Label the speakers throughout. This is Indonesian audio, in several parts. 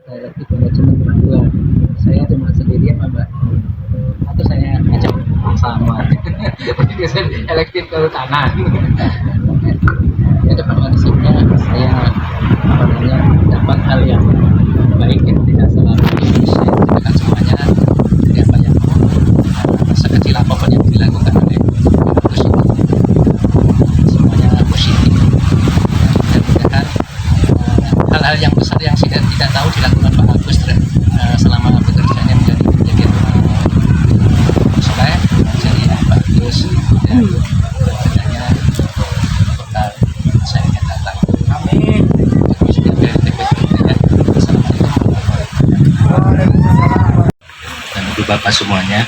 Speaker 1: Elektif manajemen berdua. Saya cuma sendirian mbak, atau saya ajak sama. Elektif kehutanan. Ya dapat maksudnya saya apa namanya dapat hal yang baik yang tidak selalu saya ceritakan semuanya. Jadi apa yang sekecil apapun yang dilakukan oleh Agus itu semuanya positif, dan mudah-mudahan hal-hal yang besar yang tidak tahu dilakukan Pak Agus selama bekerjanya menjadi soleh, jadi bagus dan bekerjanya bakal saya datang. Amin. Terus dari TPP-nya. Assalamualaikum dan ibu bapak semuanya.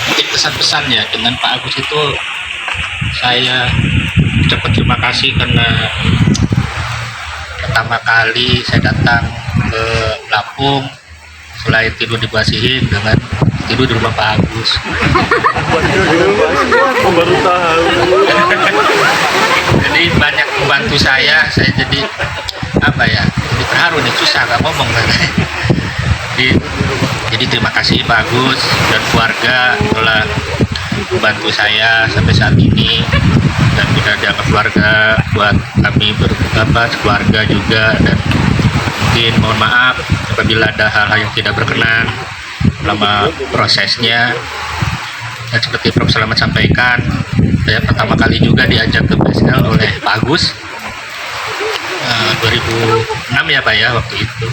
Speaker 1: Mungkin pesan-pesan ya dengan Pak Agus itu, saya ucapkan terima kasih karena pertama kali saya datang ke Lampung selain tidur di Basihin dengan tidur di rumah Pak Agus.
Speaker 2: Baru tahu.
Speaker 1: Jadi banyak membantu saya jadi apa ya, jadi terharu nih, susah nggak ngomong kan. Jadi terima kasih Pak Agus dan keluarga telah membantu saya sampai saat ini, dan sudah dianggap keluarga buat kami keluarga juga. Dan mungkin mohon maaf apabila ada hal-hal yang tidak berkenan selama prosesnya. Dan seperti Prof Selamat sampaikan, saya pertama kali juga diajak ke BSL oleh Pak Agus 2006 ya Pak ya, waktu itu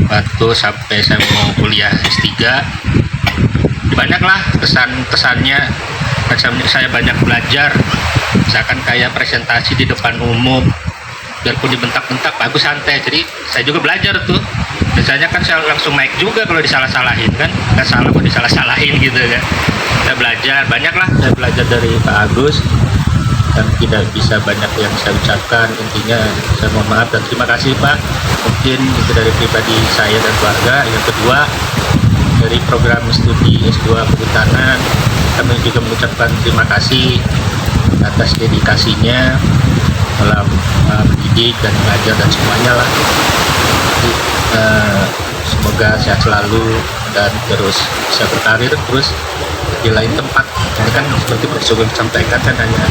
Speaker 1: waktu sampai saya mau kuliah S3. Banyaklah kesan-kesannya, dan saya banyak belajar. Misalkan kayak presentasi di depan umum, biarpun dibentak-bentak Pak Agus santai, jadi saya juga belajar tuh. Biasanya kan saya langsung mic juga kalau disalah-salahin kan, nggak salah kok disalah-salahin gitu kan. Saya belajar, banyaklah saya belajar dari Pak Agus, dan tidak bisa banyak yang saya ucapkan. Intinya saya mohon maaf dan terima kasih Pak. Mungkin itu dari pribadi saya dan keluarga. Yang kedua, dari program studi S2 Kehutanan, kami juga mengucapkan terima kasih atas dedikasinya dalam mendidik dan belajar dan semuanya lah. Jadi, semoga sehat selalu dan terus bisa berkarir terus di lain tempat. Ini kan seperti Prof Sugeng sampaikan kan hanya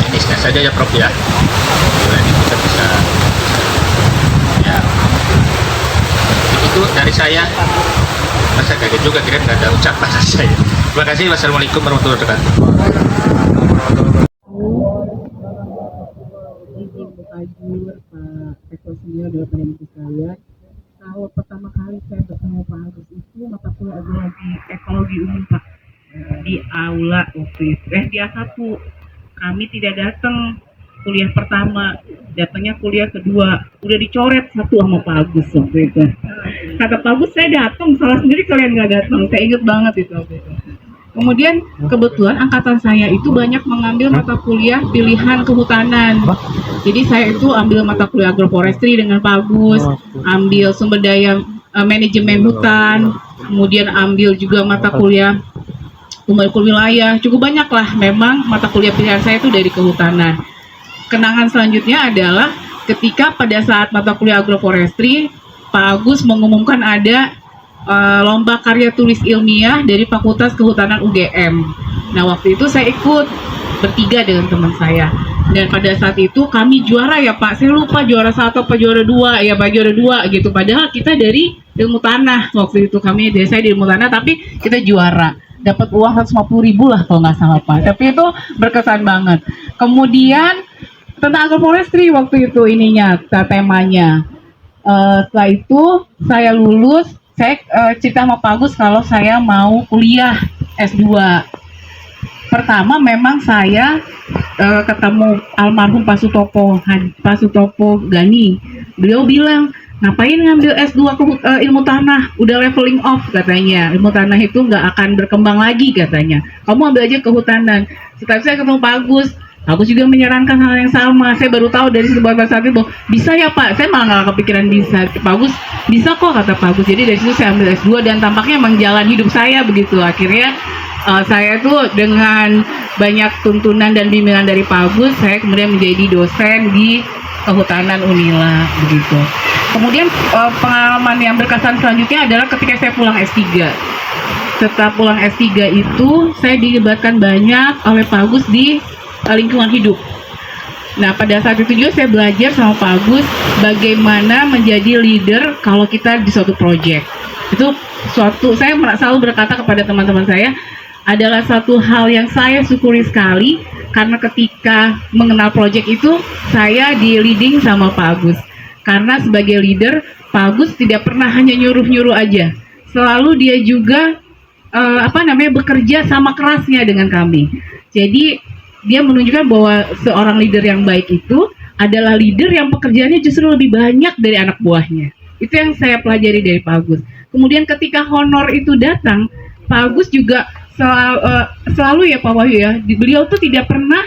Speaker 1: teknisnya saja ya Prof ya. Di lain itu kita bisa ya. Itu dari saya. Masa kaget juga, kira nggak ada ucapan saya. Terima kasih. Wassalamualaikum warahmatullahi wabarakatuh.
Speaker 3: Izin Tajur, Pak Eko Senior adalah pendidik saya. Kalau pertama kali saya bertemu Pak Agus itu mata kuliah ekologi umum Pak, di aula waktu itu. Di A1 kami tidak datang kuliah pertama, datangnya kuliah kedua, udah dicoret satu sama Pak Agus waktu itu. Kata Pak Agus, saya datang, salah sendiri kalian nggak datang. Saya inget banget itu waktu itu. Kemudian kebetulan angkatan saya itu banyak mengambil mata kuliah pilihan kehutanan. Jadi saya itu ambil mata kuliah agroforestry dengan Pak Agus, ambil sumber daya manajemen hutan, kemudian ambil juga mata kuliah wilayah. Cukup banyak lah memang mata kuliah pilihan saya itu dari kehutanan. Kenangan selanjutnya adalah ketika pada saat mata kuliah agroforestry, Pak Agus mengumumkan ada lomba karya tulis ilmiah dari Fakultas Kehutanan UGM. Nah waktu itu saya ikut bertiga dengan teman saya, dan pada saat itu kami juara ya Pak. Saya lupa juara 1 apa juara 2 ya Pak, juara 2 gitu. Padahal kita dari ilmu tanah waktu itu, dari saya di ilmu tanah, tapi kita juara, dapat uang 150.000 lah kalau nggak salah Pak. Tapi itu berkesan banget. Kemudian tentang agroforestry waktu itu temanya. Setelah itu saya lulus, saya cerita sama Pak Agus kalau saya mau kuliah S2. Pertama memang saya ketemu almarhum Pak Sutopo Gani. Beliau bilang, ngapain ngambil S2 ilmu tanah, udah leveling off katanya. Ilmu tanah itu nggak akan berkembang lagi katanya. Kamu ambil aja kehutanan. Setelah saya ketemu Pak Agus juga menyarankan hal yang sama. Saya baru tahu dari sebuah saat itu, bisa ya Pak, saya malah nggak kepikiran bisa. Pak Agus, bisa kok kata Pak Agus. Jadi dari situ saya ambil S2 dan tampaknya emang jalan hidup saya begitu. Akhirnya saya tuh dengan banyak tuntunan dan bimbingan dari Pak Agus, saya kemudian menjadi dosen di Kehutanan Unila begitu. Kemudian pengalaman yang berkesan selanjutnya adalah ketika saya pulang S3. Setelah pulang S3 itu saya dilibatkan banyak oleh Pak Agus di lingkungan hidup. Nah, pada saat itu juga saya belajar sama Pak Agus bagaimana menjadi leader kalau kita di suatu project. Itu suatu, saya selalu berkata kepada teman-teman saya, adalah satu hal yang saya syukuri sekali karena ketika mengenal project itu saya di leading sama Pak Agus. Karena sebagai leader, Pak Agus tidak pernah hanya nyuruh-nyuruh aja. Selalu dia juga bekerja sama kerasnya dengan kami. Jadi dia menunjukkan bahwa seorang leader yang baik itu adalah leader yang pekerjaannya justru lebih banyak dari anak buahnya. Itu yang saya pelajari dari Pak Agus. Kemudian ketika honor itu datang, Pak Agus juga selalu ya Pak Wahyu ya, beliau tuh tidak pernah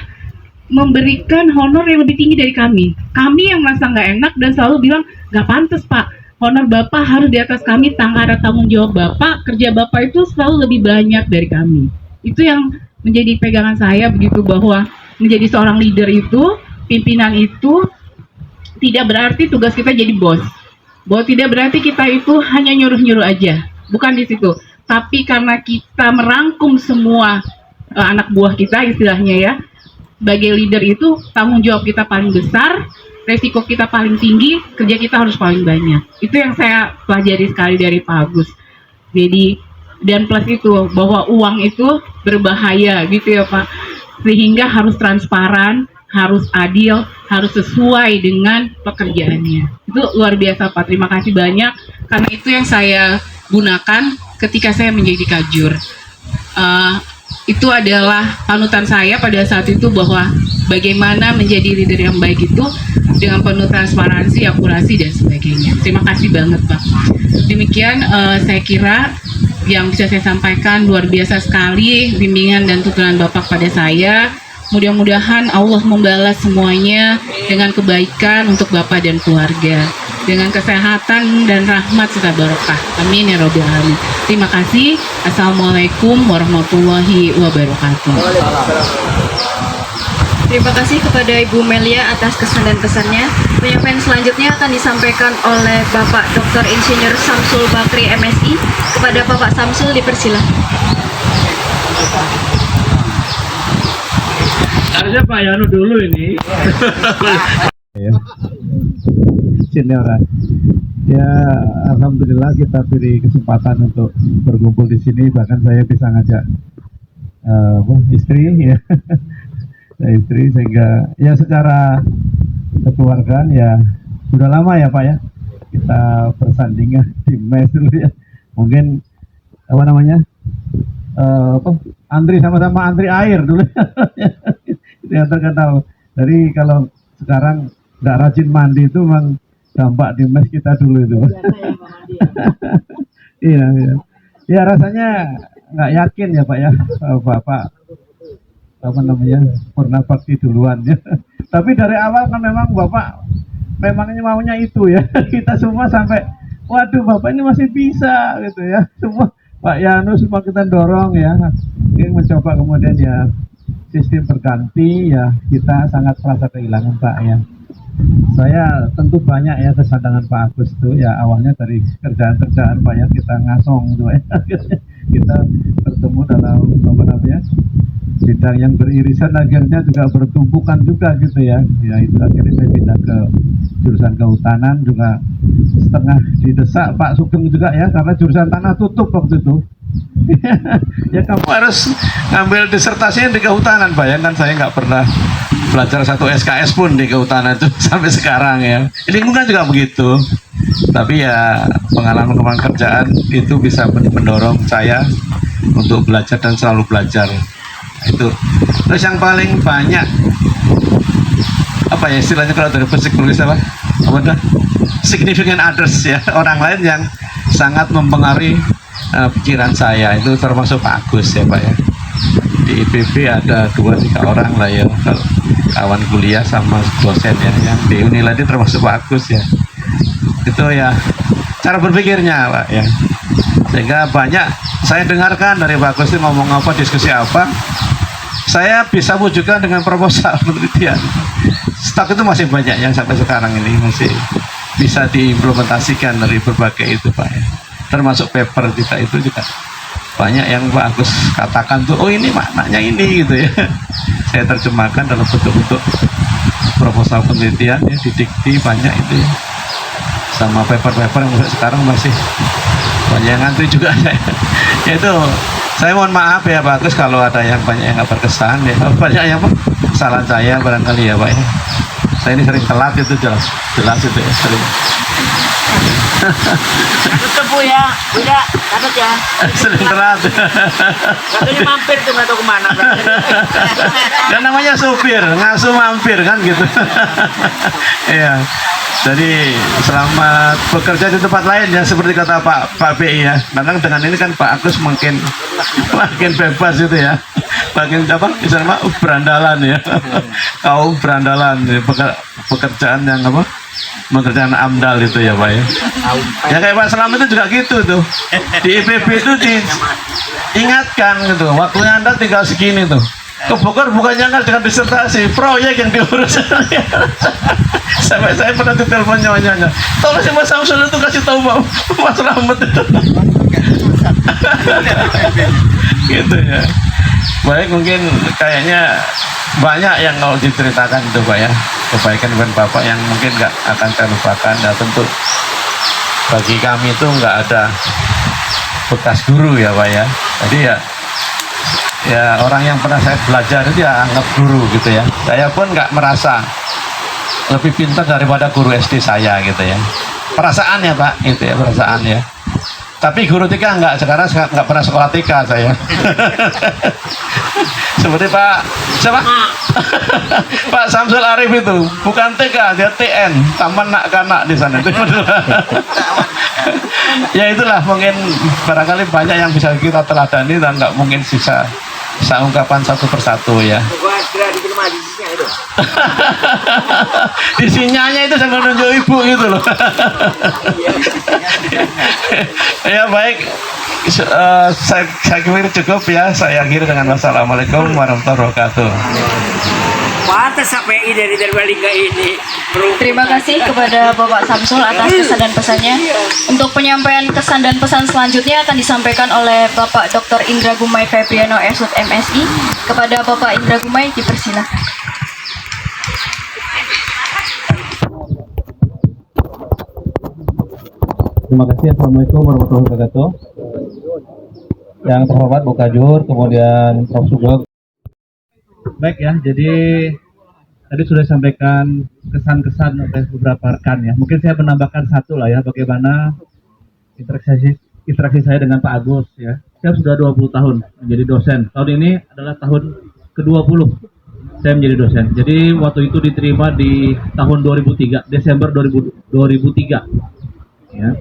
Speaker 3: memberikan honor yang lebih tinggi dari kami. Kami yang merasa nggak enak dan selalu bilang, nggak pantas Pak, honor Bapak harus di atas kami, karena tanggung jawab Bapak, kerja Bapak itu selalu lebih banyak dari kami. Itu yang menjadi pegangan saya begitu, bahwa menjadi seorang leader itu, pimpinan itu tidak berarti tugas kita jadi bos. Bahwa tidak berarti kita itu hanya nyuruh-nyuruh aja. Bukan di situ. Tapi karena kita merangkum semua anak buah kita istilahnya ya, sebagai leader itu tanggung jawab kita paling besar, resiko kita paling tinggi, kerja kita harus paling banyak. Itu yang saya pelajari sekali dari Pak Agus. Jadi, dan plus itu bahwa uang itu berbahaya gitu ya Pak, sehingga harus transparan, harus adil, harus sesuai dengan pekerjaannya. Itu luar biasa Pak, terima kasih banyak, karena itu yang saya gunakan ketika saya menjadi kajur. Itu adalah panutan saya pada saat itu, bahwa bagaimana menjadi leader yang baik itu dengan penuh transparansi, akurasi, dan sebagainya. Terima kasih banget Pak. Demikian saya kira yang bisa saya sampaikan. Luar biasa sekali bimbingan dan tuntunan Bapak pada saya. Mudah-mudahan Allah membalas semuanya dengan kebaikan untuk Bapak dan keluarga, dengan kesehatan dan rahmat serta barokah. Amin ya robbal alamin. Terima kasih. Assalamualaikum warahmatullahi wabarakatuh.
Speaker 2: Terima kasih kepada Ibu Melia atas kesan dan kesannya. Penyampaian selanjutnya akan disampaikan oleh Bapak Dr. Insinyur Samsul Bakri MSI. Kepada Bapak Samsul dipersilakan.
Speaker 4: Harusnya Pak Yanu dulu ini. Senior. Ya, alhamdulillah kita beri kesempatan untuk berkumpul di sini. Bahkan saya bisa ngajak istri, ya, istri, sehingga ya secara kekeluargaan ya sudah lama ya Pak ya kita bersandingan di mes dulu ya. Mungkin antri sama-sama antri air dulu. Yang terkenal. Dari kalau sekarang nggak rajin mandi itu memang dampak di mes kita dulu itu. Iya, iya. Ya rasanya nggak yakin ya Pak ya, Bapak pernah bakti duluan ya. Tapi dari awal kan memang Bapak memangnya maunya itu ya. Kita semua sampai, waduh Bapak ini masih bisa gitu ya. Semua Pak Yanu semua kita dorong ya. Ini mencoba kemudian ya sistem berganti ya, kita sangat merasa kehilangan Pak ya. Saya tentu banyak ya kesan dengan Pak Agus itu ya, awalnya dari kerjaan-kerjaan Pak ya, kita ngasong gitu ya. Kita bertemu dalam bidang yang beririsan, akhirnya juga bertumpukan juga gitu ya. Ya itu akhirnya saya pindah ke jurusan kehutanan, juga setengah didesak Pak Sugeng juga ya, karena jurusan tanah tutup waktu itu. Ya kamu harus ngambil disertasinya di kehutanan Pak ya, kan saya nggak pernah belajar satu SKS pun di kehutanan itu sampai sekarang ya. Lingkungan juga begitu. Tapi ya pengalaman kerjaan itu bisa mendorong saya untuk belajar dan selalu belajar. Itu. Terus yang paling banyak apa ya istilahnya kalau dari psikologi apa dah? Significant others ya, orang lain yang sangat mempengaruhi pikiran saya, itu termasuk Pak Agus ya Pak ya. Di IPB ada 2-3 orang lah ya, kawan kuliah sama dosen ya, yang di Unila ini termasuk Pak Agus ya. Itu ya cara berpikirnya Pak ya, sehingga banyak saya dengarkan dari Pak Agus itu ngomong apa, diskusi apa, saya bisa wujudkan dengan proposal penelitian. Stok itu masih banyak yang sampai sekarang ini masih bisa diimplementasikan dari berbagai itu Pak ya. Termasuk paper kita itu juga banyak yang Pak Agus katakan tuh, oh ini maknanya ini gitu ya. Saya terjemahkan dalam bentuk-bentuk proposal penelitian ya, didikti banyak itu ya. Sama paper-paper yang sekarang masih banyak yang ngantri juga ya itu. Saya mohon maaf ya Pak Agus kalau ada yang banyak yang nggak berkesan ya, banyak yang kesalahan saya barangkali ya Pak ya. Saya ini sering telat itu jelas itu ya, sering.
Speaker 5: Ketemu ya, udah dapat ya.
Speaker 4: Sering telat.
Speaker 5: Katanya mampir tuh nggak tahu kemana.
Speaker 4: Dan namanya supir, ngasuh mampir kan gitu. Iya. Jadi selamat bekerja di tempat lain ya, seperti kata Pak BI ya. Memang dengan ini kan Pak Agus makin bebas itu ya, makin apa? Misalnya berandalan ya, kaum berandalan ya, pekerjaan yang apa? Pekerjaan amdal itu ya Pak ya. Ya kayak Pak Selamat itu juga gitu tuh. Di IPB itu diingatkan gitu, waktunya Anda tinggal segini tuh. Ke Bogor bukannya nggak dengan disertasi, proyek yang diurus. Sampai saya pernah ditelepon nyonya, tolong si Mas Samsul itu kasih tahu Mas Rahmat itu. Gitu ya. Baik, mungkin kayaknya banyak yang mau diceritakan itu Pak ya, kebaikan Bapak yang mungkin nggak akan saya lupakan. Dan tentu bagi kami itu nggak ada bekas guru ya Pak ya. Jadi ya orang yang pernah saya belajar itu ya anggap guru gitu ya. Saya pun nggak merasa lebih pintar daripada guru SD saya gitu ya. Perasaan ya Pak, itu ya perasaan ya. Tapi guru TK enggak, sekarang nggak pernah sekolah TK saya. Seperti Pak siapa? Pak Samsul Arif itu bukan TK, dia TN, Taman Nak Kanak di sana. Ya itulah, mungkin barangkali banyak yang bisa kita teladani dan nggak mungkin bisa ungkapan satu persatu ya. Di sinyalnya itu sambil nunjuk ibu gitu loh. Ya baik, saya kira cukup ya. Saya akhiri dengan wassalamualaikum warahmatullahi wabarakatuh.
Speaker 5: Pantas sampai dari balik ke ini.
Speaker 2: Terima kasih kepada Bapak Samsul atas kesan dan pesannya. Untuk penyampaian kesan dan pesan selanjutnya akan disampaikan oleh Bapak Dr. Indra Gumai Febriano Esut MSI. Kepada Bapak Indra Gumai dipersilakan.
Speaker 6: Terima kasih. Assalamualaikum warahmatullahi wabarakatuh. Yang terhormat Bu Kajur, kemudian Prof. Sugeng. Baik ya, jadi tadi sudah sampaikan kesan-kesan oleh beberapa rekan ya. Mungkin saya menambahkan satu lah ya, bagaimana interaksi saya dengan Pak Agus ya. Saya sudah 20 tahun menjadi dosen. Tahun ini adalah tahun ke-20 saya menjadi dosen. Jadi waktu itu diterima di tahun 2003, Desember 2003. Ya.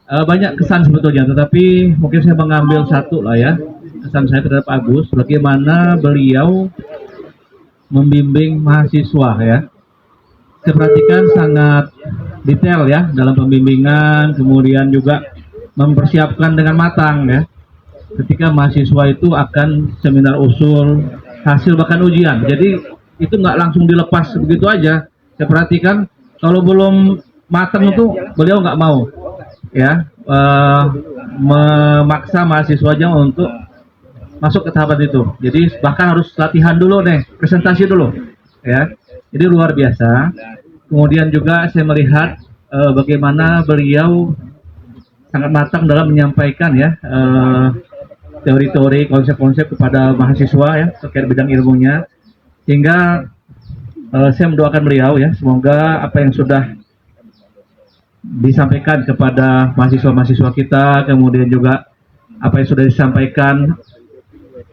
Speaker 6: Banyak kesan sebetulnya, tetapi mungkin saya mengambil satu lah ya, kesan saya terhadap Pak Agus, bagaimana beliau membimbing mahasiswa ya. Saya perhatikan sangat detail ya dalam pembimbingan, kemudian juga mempersiapkan dengan matang ya. Ketika mahasiswa itu akan seminar usul, hasil bahkan ujian, jadi itu nggak langsung dilepas begitu aja. Saya perhatikan kalau belum matang itu beliau nggak mau ya memaksa mahasiswanya untuk masuk ke tahapan itu. Jadi bahkan harus latihan dulu nih, presentasi dulu ya. Jadi luar biasa. Kemudian juga saya melihat bagaimana beliau sangat matang dalam menyampaikan ya teori-teori, konsep-konsep kepada mahasiswa ya terkait bidang ilmunya. Sehingga saya mendoakan beliau ya, semoga apa yang sudah disampaikan kepada mahasiswa-mahasiswa kita, kemudian juga apa yang sudah disampaikan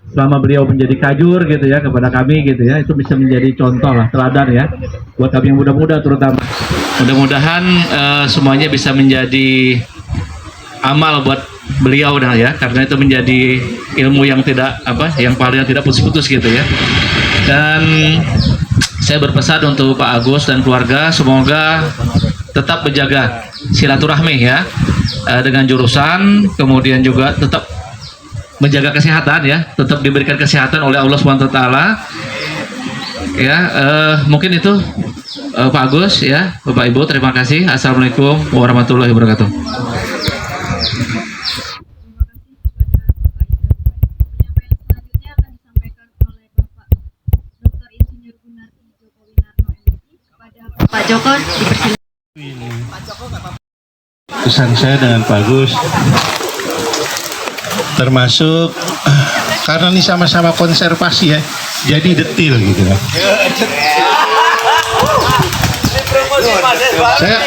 Speaker 6: selama beliau menjadi kajur gitu ya kepada kami gitu ya, itu bisa menjadi contoh lah, teladan ya buat kami yang muda-muda terutama. Mudah-mudahan semuanya bisa menjadi amal buat beliau dah ya, karena itu menjadi ilmu yang tidak yang paling tidak putus-putus gitu ya. Dan saya berpesan untuk Pak Agus dan keluarga, semoga tetap menjaga silaturahmi ya dengan jurusan, kemudian juga tetap menjaga kesehatan ya, tetap diberikan kesehatan oleh Allah SWT. Ya, mungkin itu Pak Agus ya, Bapak Ibu, terima kasih. Assalamualaikum warahmatullahi wabarakatuh.
Speaker 2: Penyampaian selanjutnya akan disampaikan oleh Bapak Dr. Insinyur Gunarti Joko Winarno MSI. Kepada Pak Joko dipersilakan.
Speaker 4: Pesan saya dengan Pak Agus, termasuk karena ini sama-sama konservasi ya, jadi detil gitu kan. Saya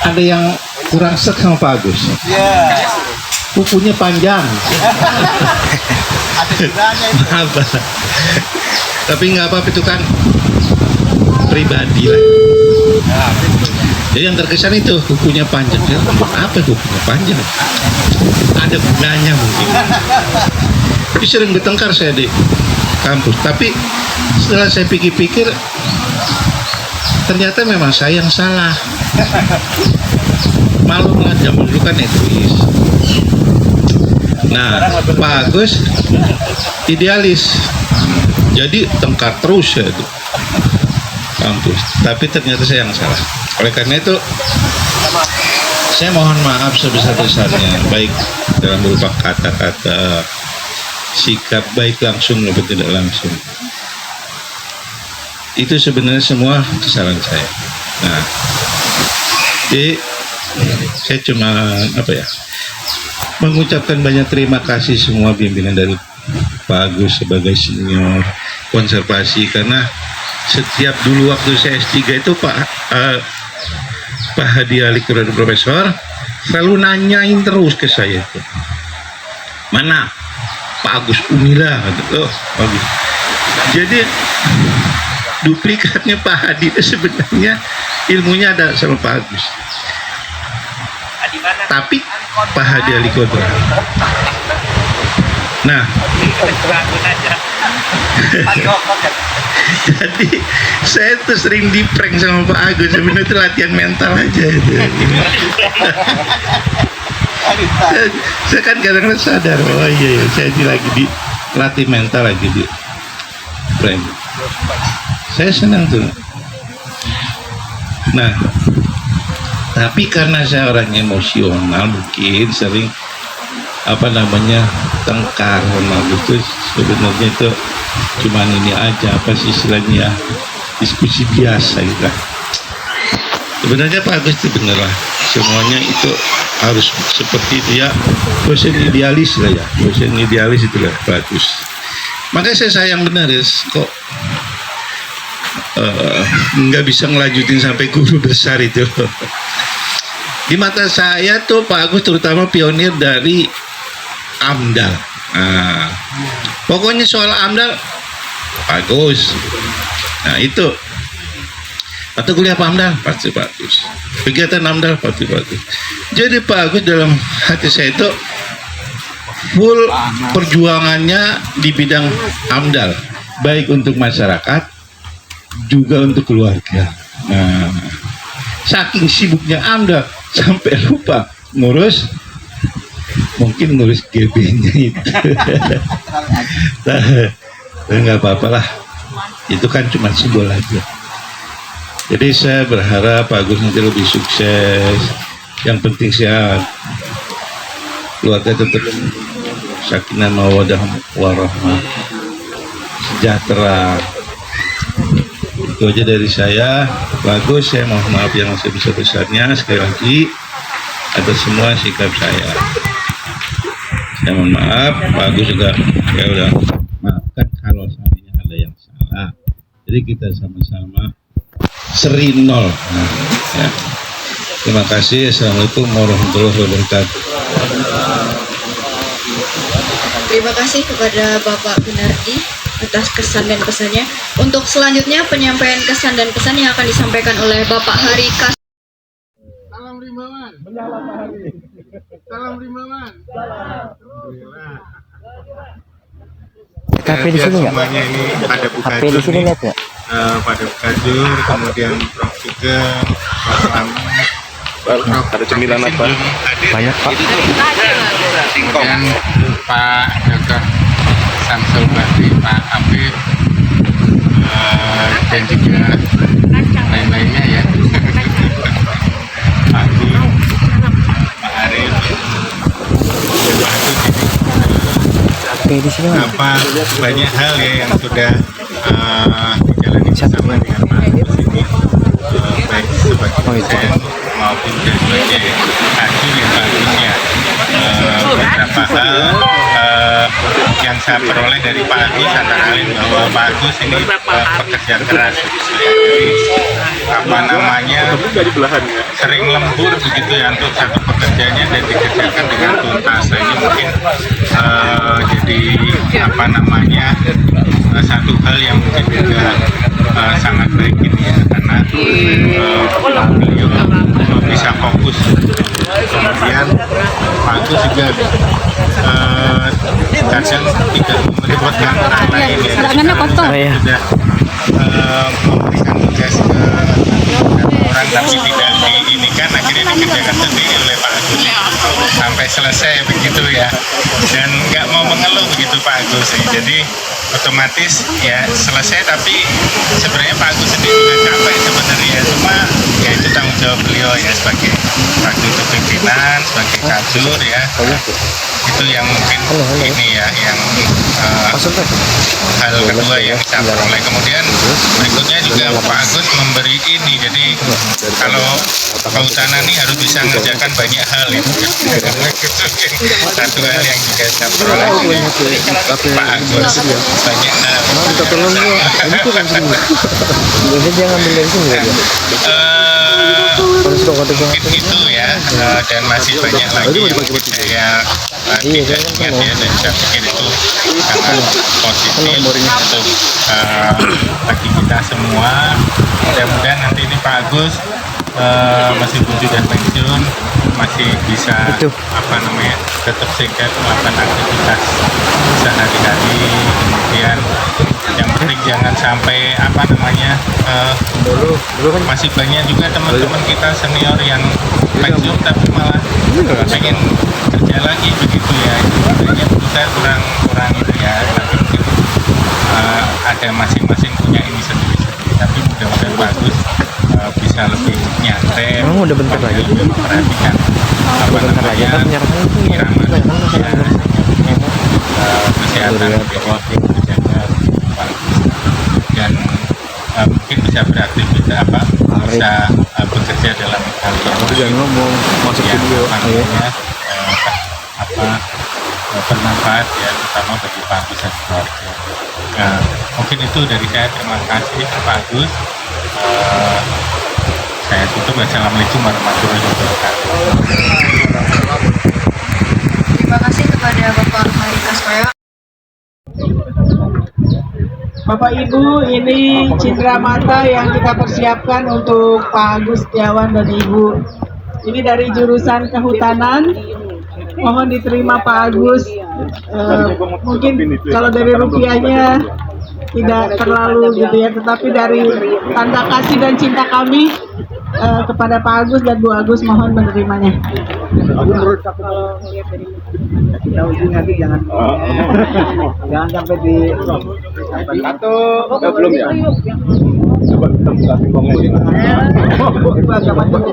Speaker 4: ada yang kurang sek sama Pak Agus. Kukunya panjang. Maaf, Pak. Tapi nggak apa-apa, itu kan pribadi lah. Jadi yang terkesan itu kukunya panjang. Ya, apa kukunya panjang? Ada gunanya mungkin. Tapi sering bertengkar saya di kampus. Tapi setelah saya pikir-pikir, ternyata memang saya yang salah. Malu lah, zaman dulu kan egois. Nah, Pak Agus idealis. Jadi tengkar terus ya itu kampus. Tapi ternyata saya yang salah. Oleh karena itu, saya mohon maaf sebesar-besarnya, baik dalam berupa kata-kata, sikap, baik langsung maupun tidak langsung. Itu sebenarnya semua kesalahan saya. Nah, jadi saya cuma mengucapkan banyak terima kasih semua pimpinan dari Pak Agus sebagai senior konservasi, karena setiap dulu waktu saya S3 itu Pak Hadi Ali Profesor selalu nanyain terus ke saya itu, mana Pak Agus Umila gitu. Oh, bagus. Jadi duplikatnya Pak Hadi itu sebenarnya ilmunya ada sama Pak Agus, tapi Pak Hadi Ali Kodra. Nah, jadi saya tuh sering di prank sama Pak Agus, sebenarnya itu latihan mental aja itu. Saya kan kadang-kadang sadar, oh iya, saya ini lagi dilatih mental, lagi di prank. Saya senang tuh. Nah, tapi karena saya orang emosional, mungkin sering tengkar sama gitu. Sebenarnya itu cuman ini aja, apa sih istilahnya, diskusi biasa gitu. Sebenarnya Pak Agus itu bener lah, semuanya itu harus seperti itu ya, dosen idealis lah ya, dosen idealis itu lah bagus. Makanya saya sayang benar ya, kok nggak bisa ngelanjutin sampai guru besar itu. Di mata saya tuh Pak Agus terutama pionir dari AMDAL. Nah, pokoknya soal AMDAL bagus. Nah itu, atau kuliah Pak AMDAL pasti bagus, kegiatan AMDAL pasti bagus. Jadi Pak Agus dalam hati saya itu full perjuangannya di bidang AMDAL, baik untuk masyarakat juga untuk keluarga. Nah, saking sibuknya AMDAL sampai lupa ngurus GB-nya itu. Tapi nggak apa-apa lah, itu kan cuma simbol aja. Jadi saya berharap Pak Agus nanti lebih sukses. Yang penting sehat, keluarga tetap sakinah mawaddah warahmah, sejahtera. Itu aja dari saya. Pak Agus, saya mohon maaf yang sebesar-besarnya sekali lagi atas semua sikap saya. Saya mohon maaf, Pak Agus juga ya udah maafkan kalau seandainya ada yang salah. Jadi kita sama-sama seri nol. Nah, ya. Terima kasih. Assalamualaikum warahmatullahi wabarakatuh.
Speaker 2: Terima kasih kepada Bapak Gunardi atas kesan dan pesannya. Untuk selanjutnya penyampaian kesan dan pesan yang akan disampaikan oleh Bapak Hari Kas.
Speaker 4: Salam Rimbawan. Salam Hari. Salam Rimbawan. Alhamdulillah.
Speaker 5: HP di sini nggak?
Speaker 4: Semuanya ini pada
Speaker 5: HP di sini lihat nggak?
Speaker 4: pada Bukajur, kemudian Prof juga, Prof Slamet,
Speaker 7: Ada cemilan apa?
Speaker 1: Banyak Pak. Kemudian Pak Dr. Samsul Bakri, Pak Afif, dan juga lain-lainnya ya. Pak Adi, Pak Arif, banyak hal ya yang sudah dijalani bersama dengan Pak Agus ini, baik sebagai dosen maupun sebagai hakim yang bagusnya. Beberapa hal yang saya peroleh dari Pak Agus antara lain bahwa Pak Agus ini pekerja keras, jadi sering lembur begitu ya untuk satu pekerjaannya dan dikerjakan dengan tuntas. Ini mungkin jadi satu hal yang mungkin juga sangat baik ini ya, karena beliau bisa fokus. Kemudian Pak Agus juga kadang tidak merepotkan orang lain ya. Sudah memberikan tugas ke orang tapi tidak diinikan, akhirnya dikerjakan sendiri oleh Pak Agus sampai selesai begitu ya, dan nggak mau mengeluh begitu Pak Agus. Jadi otomatis ya selesai, tapi sebenarnya Pak Agus sendiri juga capek sebenarnya, cuma ya itu tanggung jawab beliau ya sebagai waktu itu pimpinan, sebagai kajur ya. Itu yang mungkin ini ya yang hal kedua yang saya peroleh. Kemudian berikutnya juga Pak Agus memberi ini, jadi kalau kehutanan ini harus bisa mengerjakan banyak hal itu. Satu hal yang juga saya peroleh Pak Agus, banyak hal. Mungkin itu ya, dan masih banyak lagi yang mungkin saya tidak ingat ya, dan saya pikir itu sangat positif untuk bagi kita semua. Mudah-mudahan nanti ini Pak Agus meskipun sudah pensiun masih bisa tetap sehat melakukan aktivitas sehari-hari. Kemudian yang penting jangan sampai masih banyak juga teman-teman kita senior yang pensiun tapi malah pengen kerja lagi begitu ya. Sebenarnya kita kurang itu ya, tapi mungkin ada masing-masing punya ini sendiri-sendiri, tapi mudah-mudahan bagus bisa lebih nyantai, lebih memperhatikan irama kesehatan menjaga dan mungkin bisa beraktivitas bisa bekerja dalam hal yang bermanfaat ya, terutama bagi Pak Agus dan keluarga. Mungkin itu dari saya, terima kasih Pak Agus. Saya tutup. Assalamualaikum warahmatullahi wabarakatuh.
Speaker 2: Terima kasih kepada Bapak Hari Kasmaya.
Speaker 3: Bapak Ibu, ini cindera mata yang kita persiapkan untuk Pak Agus Setiawan dan Ibu. Ini dari jurusan kehutanan. Mohon diterima Pak Agus. Mungkin kalau dari rupiahnya tidak terlalu gitu ya, tetapi dari tanda kasih dan cinta kami kepada Pak Agus dan Bu Agus, mohon menerimanya. Jangan sampai di atau belum ya. Coba kita buka singkongnya ini.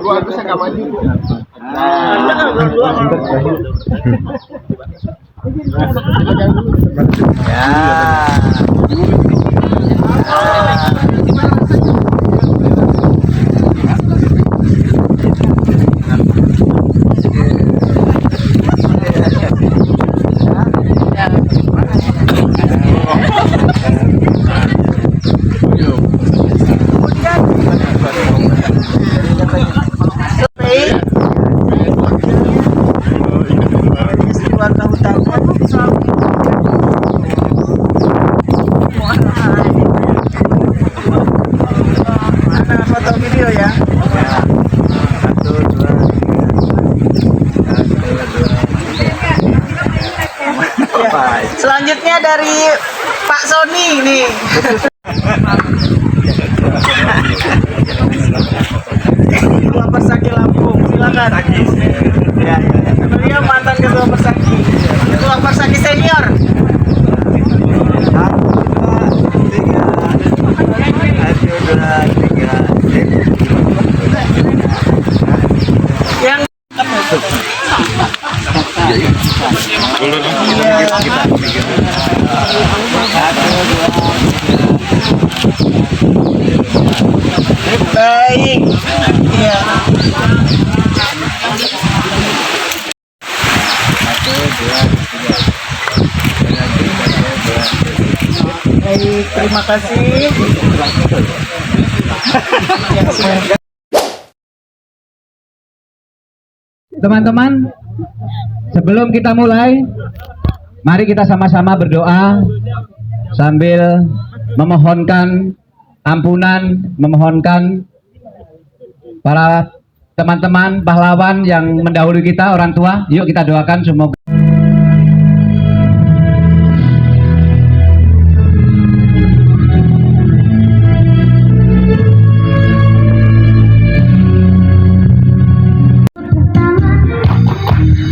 Speaker 3: Bu Agus yang maju. Foto video ya. Selanjutnya dari Pak Sony nih. Kelapa Sakit Lampung. Silakan.
Speaker 5: Makan. Ya, dia mantan ketua Persaki. Ketua Persaki senior. Yang baik. Iya. Baik, terima kasih.
Speaker 7: Teman-teman, sebelum kita mulai, mari kita sama-sama berdoa sambil memohonkan ampunan, memohonkan para teman-teman pahlawan yang mendahului kita, orang tua. Yuk kita doakan semoga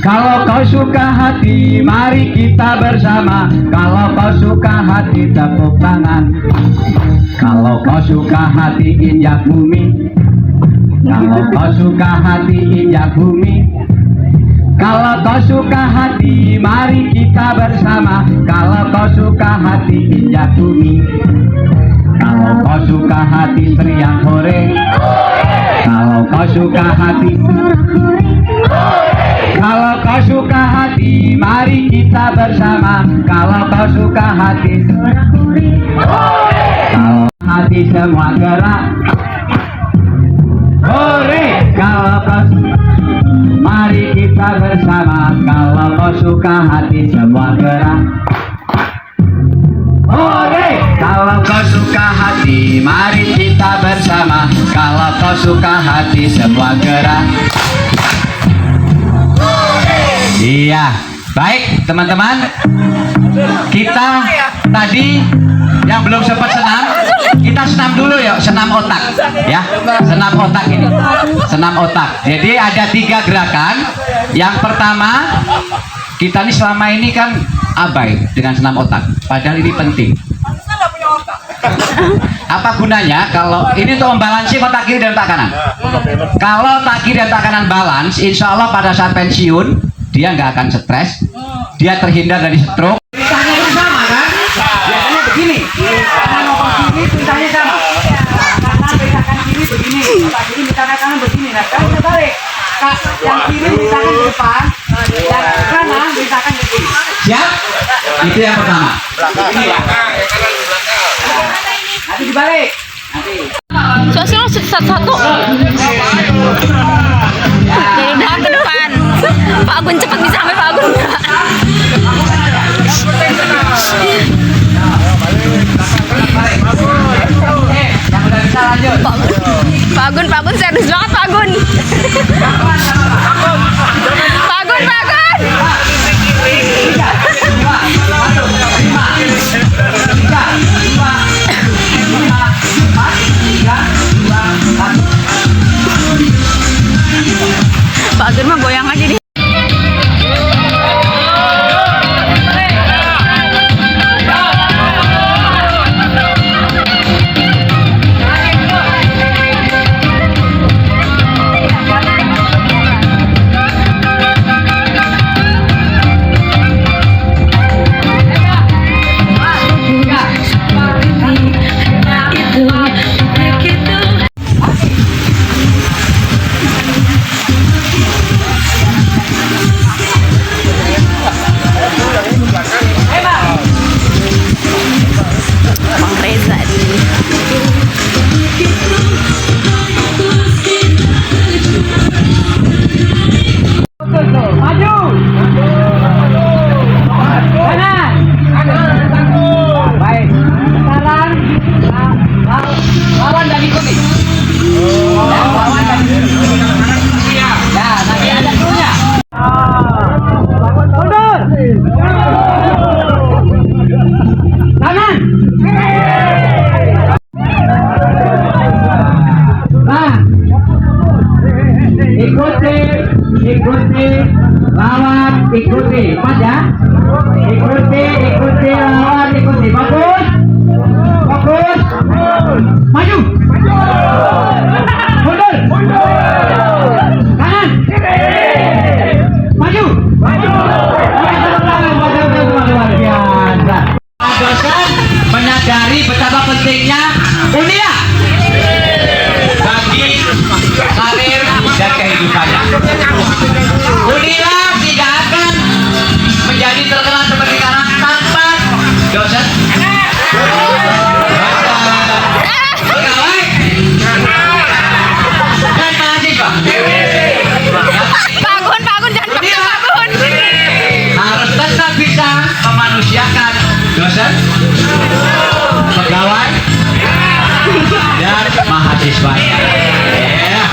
Speaker 7: kalau kau suka hati, mari kita bersama. Kalau kau suka hati, tepuk tangan. Kalau kau suka hati, injak bumi. Kalau kau suka hati, injak bumi. Kalau kau suka hati, mari kita bersama. Kalau kau suka hati, injak bumi. Kalau kau suka hati, teriak hore. Kalau kau suka hati, kalau kau suka hati, mari kita bersama. Kalau kau suka hati, kalau hati semua gerak. Hore, kalau kau mari kita bersama. Kalau kau suka hati semua gerak. Hore, kalau kau suka hati, mari kita bersama. Kalau kau suka hati semua gerak. Iya, baik teman-teman. Kita tadi yang belum sempat senam, kita senam dulu yuk, senam otak, ya, senam otak ini, senam otak. Jadi ada 3 gerakan. Yang pertama, kita ini selama ini kan abai dengan senam otak, padahal ini penting. Apa gunanya kalau ini untuk membalansi otak kiri dan otak kanan? Kalau otak kiri dan otak kanan balance, insya Allah pada saat pensiun dia nggak akan stres, dia terhindar dari stroke. Tulisannya itu sama kan? Biasanya begini. Karena nomor kiri tulisannya sama. Kanan misalkan kiri begini, otak kiri misalkan kanan begini. Nah, kalau terbalik, yang kiri misalkan di depan, yang kanan misalkan begini. Siap? Itu yang pertama. Ini ya. Nanti dibalik. Nanti.
Speaker 2: Sosial satu-satu. Dari belakang ke depan. Pak Agun cepat bisa sampai Pak Agun.
Speaker 7: Yang udah bisa lanjut.
Speaker 2: Pak Agun serius banget Pak Agun. Pak Agun, Pak Agun. Pak Agun mah goyang aja nih.
Speaker 7: Oke, pas ya. Ikuti lawan, ikuti. Fokus. Fokus. Maju. Mundur. Kanan. Maju. Luar biasa. Dosen menyadari betapa pentingnya unia bagi karir dan kehidupannya. Unia tidak akan menjadi terkenal seperti sekarang tanpa dosen, pegawai, dan mahasiswa.
Speaker 8: Bangun, jangan bangun.
Speaker 7: Harus tetap bisa memanusiakan dosen, pegawai, dan mahasiswanya. Ya.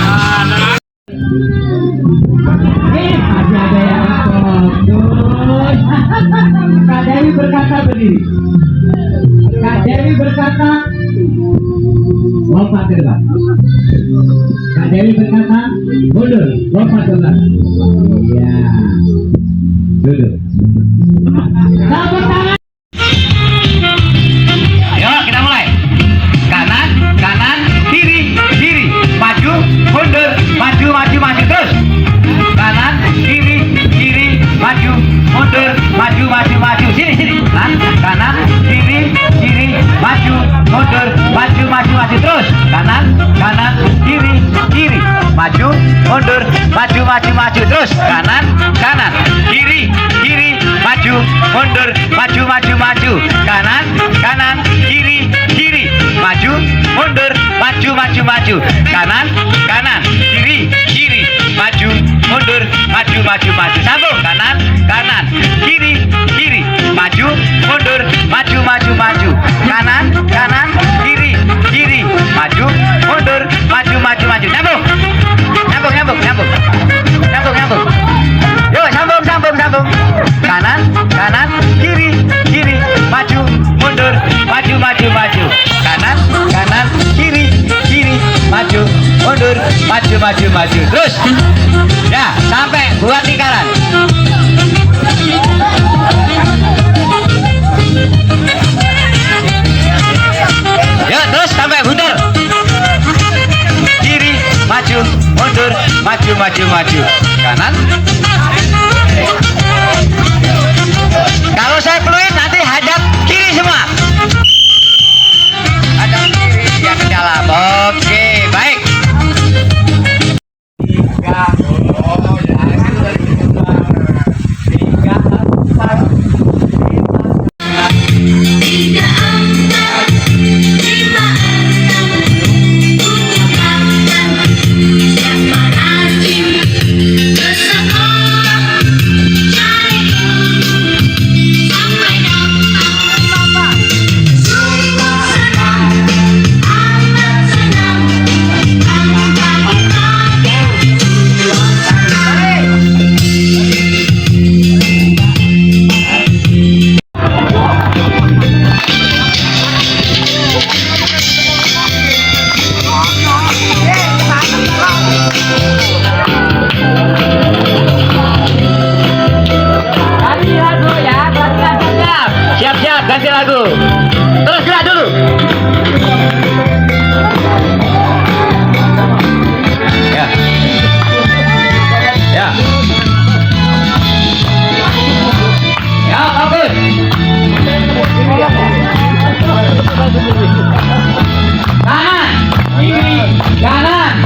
Speaker 7: Masih ada yang fokus. Kak Dewi berkata begini. Kak Dewi berkata, lompat ke depan. Kak Dewi berkata, mundur, lompat ke depan. Iya. Duduk. Tepuk tangan. Ayo kita mulai. Kanan, kanan, kiri, kiri, maju, mundur, maju, maju, maju terus. Kanan, kiri, kiri, maju, mundur, maju, maju, maju. Sini, sini. Kanan, kiri, kiri, maju, mundur, maju, maju, maju terus. Kanan, kanan, kiri, kiri, maju, mundur, maju, maju, maju terus. Kanan, kanan, kiri, kiri, maju, mundur, maju, maju, maju. Kanan, kanan, kiri, kiri, maju, mundur, maju, maju, maju. Kanan, kanan, kiri, kiri, maju, mundur, maju, maju, maju. Sambung. Kanan, kanan, kiri, kiri, maju, mundur, maju, maju, maju. Kanan, kanan, kiri, kiri, maju, mundur, maju, maju, maju. Sambung. Nyambung, nyambung, nyambung. Nyambung, nyambung. Yuk, sambung, sambung, sambung. Kanan, kanan, kiri, kiri, maju, mundur, maju, maju, maju. Kanan, kanan, kiri, kiri, maju, mundur, maju, maju, maju. Terus. Ya, sampai buat lingkaran. Ya, terus sampai mundur. Kiri, maju, mundur, maju, maju, maju. Kanan. Kalau saya fluid nanti hadap kiri semua. Hadap kiri dia ke dalam. Oke, baik. Ganti lagu. Terus gerak dulu. Ya. Ya. Ya, bagus. Kanan, kiri, kanan.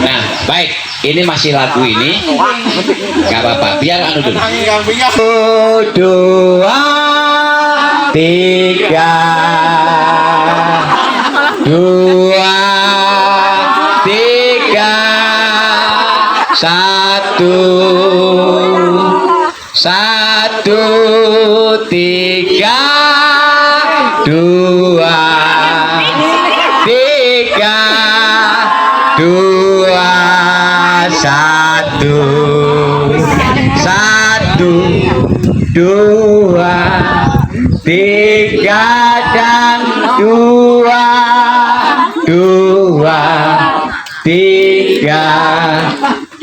Speaker 7: Nah, baik, ini masih lagu ini, nggak apa-apa, biar anu dulu. 1, 2, 3, 2, 3, 1, 1. dua, satu, dua, tiga dan dua, tiga,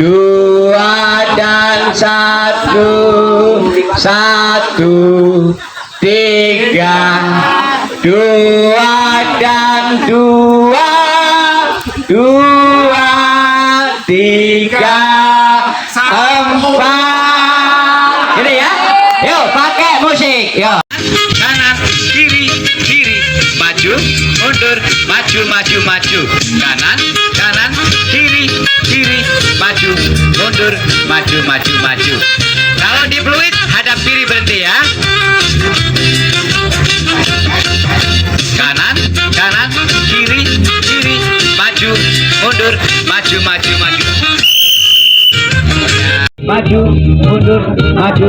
Speaker 7: dua dan satu, tiga, dua dan dua, tiga, empat. Gini ya. Yuk pakai musik. Yuk. Kanan, kiri, maju, mundur, maju, maju. Kanan, kiri, maju, mundur, maju. Kalau di fluid hadap kiri berhenti ya. Kanan, kiri, maju, mundur, maju. Maju, mundur, maju.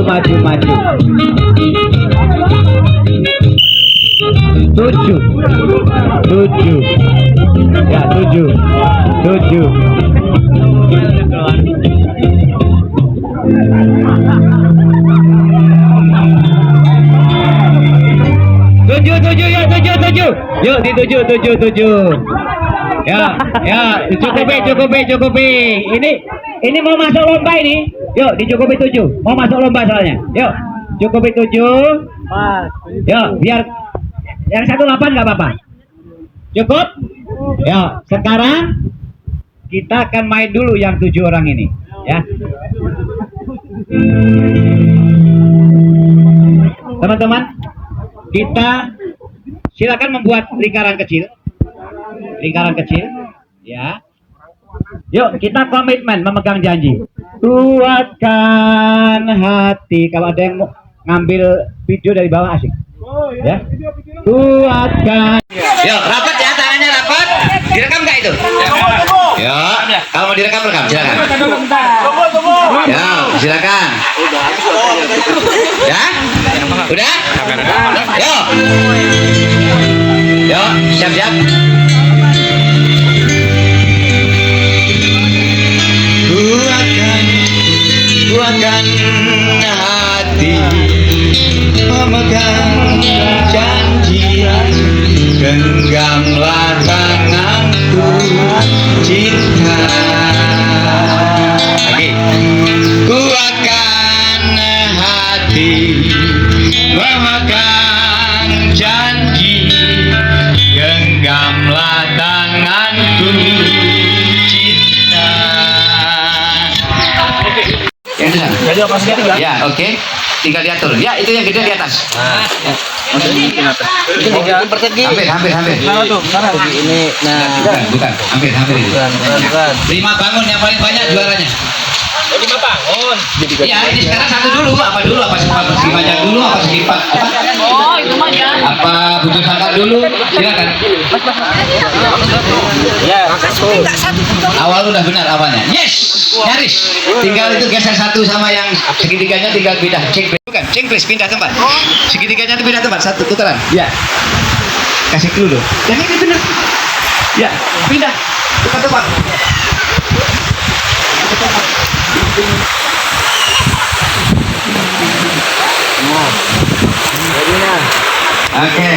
Speaker 7: 7. Ya, 7. Yuk di 7. Ya, cukupi. Ini mau masuk lomba ini. Yuk dicukupi 7. Mau masuk lomba soalnya. Yuk, cukupi 7. Yuk, biar yang 18 nggak apa-apa. Cukup? Yuk, sekarang kita akan main dulu yang 7 orang ini, ya. Teman-teman, kita silakan membuat lingkaran kecil, ya. Yuk kita komitmen memegang janji. Kuatkan hati. Kalau ada yang mau ngambil video dari bawah asik, ya. Kuatkan. Yuk rapat ya, tangannya rapat. Direkam nggak itu? Yuk, kalau mau direkam silakan. Ya, silakan. Ya, udah. Yuk, siap. Kuatkan hati, memegang janji, genggamlah tanganku, cinta. Lagi. Kuatkan hati, memegang janji, genggamlah tanganku, cinta. Ya, oke. Tinggal diatur. Ya, itu yang gede di atas. Hampir.
Speaker 5: Ini
Speaker 7: Bukan. Hampir itu. 5 bangun yang paling banyak juaranya.
Speaker 5: 5 bangun.
Speaker 7: Ya, ini sekarang 1 dulu. Apa segi panjang dulu? Apa segi apa?
Speaker 8: Oh, itu mah ya.
Speaker 7: Apa bujur sangkar dulu? Silakan.
Speaker 5: Ya,
Speaker 7: Awal udah benar awalnya. Yes, nyaris. Tinggal itu geser 1 sama yang segitiganya tinggal pindah. Bukan, cengkris pindah tempat. Segitiganya itu pindah tempat, 1 putaran. Ya. Kasih clue loh. Yang ini benar. Ya, pindah. Tempat. Oke.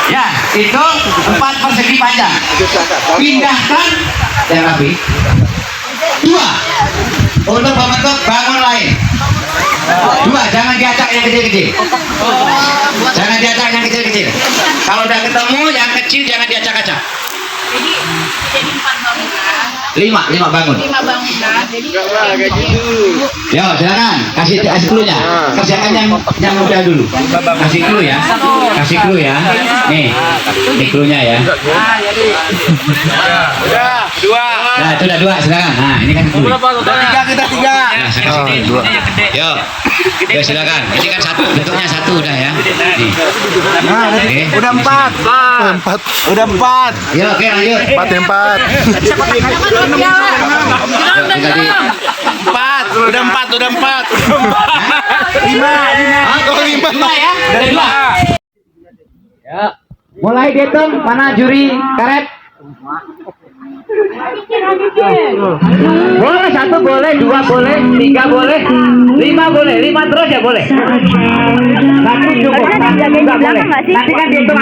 Speaker 7: Ya, itu 4 persegi panjang. Pindahkan yang rapi. 2 untuk membentuk bangun lain. 2, jangan diacak yang kecil-kecil. Jangan diacak yang kecil-kecil. Kalau udah ketemu yang kecil jangan diacak-acak.
Speaker 8: Jadi 4 bangunan.
Speaker 7: 5 bangun.
Speaker 8: 5 bangunan. Jadi
Speaker 7: Yo, silakan kasih clue-nya. Kerjakan yang mudah dulu. Kasih clue ya. Nih clue-nya ya.
Speaker 5: udah 2.
Speaker 7: Nah, itu udah 2, silakan. Nah, ini kan clue.
Speaker 5: 3 kita 3.
Speaker 7: Nah, sekarang sini. Yo, silakan. Ini kan 1, bentuknya 1 udah ya. Nih. Oke.
Speaker 5: Udah 4. Udah 4.
Speaker 7: Yo, oke lanjut.
Speaker 5: 4. Udah 4. 5.
Speaker 7: Kok 5 ya? Udah 2. Ya. Mulai dihitung, mana juri karet? Boleh, 1 boleh, 2 boleh, 3 boleh, 5 boleh, 5 terus ya boleh. 1 cukup, 1 juga boleh. Nanti kan dihitung